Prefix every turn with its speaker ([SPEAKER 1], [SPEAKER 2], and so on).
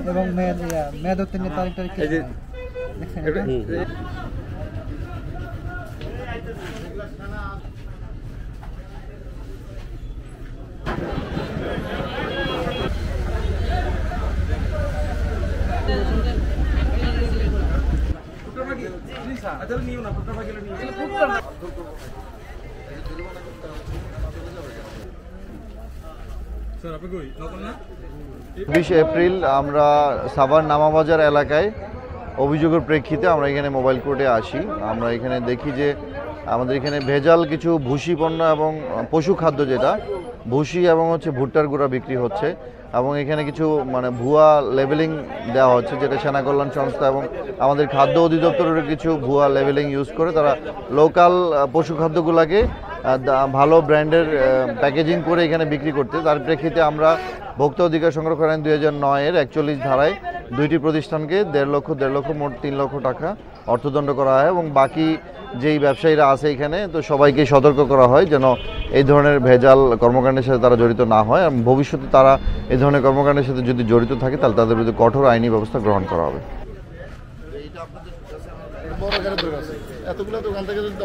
[SPEAKER 1] এবং মেয়াদ উত্তীর্ণের তারিখ দেখছেন
[SPEAKER 2] এপ্রিল আমরা সাভার নামাবাজার এলাকায় অভিযোগের প্রেক্ষিতে আমরা এখানে মোবাইল কোর্টে আসি। আমরা এখানে দেখি যে আমাদের এখানে ভেজাল কিছু ভুসি পণ্য এবং পশু খাদ্য, যেটা ভুসি এবং ভুট্টার গুঁড়া বিক্রি হচ্ছে, এবং এখানে কিছু ভুয়া লেবেলিং দেওয়া হচ্ছে, যেটা সেনা কল্যাণ সংস্থা এবং আমাদের খাদ্য অধিদপ্তরের কিছু ভুয়া লেবেলিং ইউজ করে তারা লোকাল পশু খাদ্যগুলোকে ভালো ব্র্যান্ডের প্যাকেজিং করে এখানে বিক্রি করতে। তার প্রেক্ষিতে আমরা ভোক্তা অধিকার সংরক্ষণ আইন 2009-এর 41 ধারায় দুইটি প্রতিষ্ঠানকে 1.5 লক্ষ মোট 3 লক্ষ টাকা অর্থদণ্ড করা হয়, এবং বাকি যেই ব্যবসায়ীরা আছে এখানে তো সবাইকে সতর্ক করা হয় যেন এই ধরনের ভেজাল কর্মকাণ্ডের সাথে তারা জড়িত না হয়, এবং ভবিষ্যতে তারা এই ধরনের কর্মকাণ্ডের সাথে যদি জড়িত থাকে তাহলে তাদের বিরুদ্ধে কঠোর আইনি ব্যবস্থা গ্রহণ করা হবে। এতগুলো দোকান থেকে যদি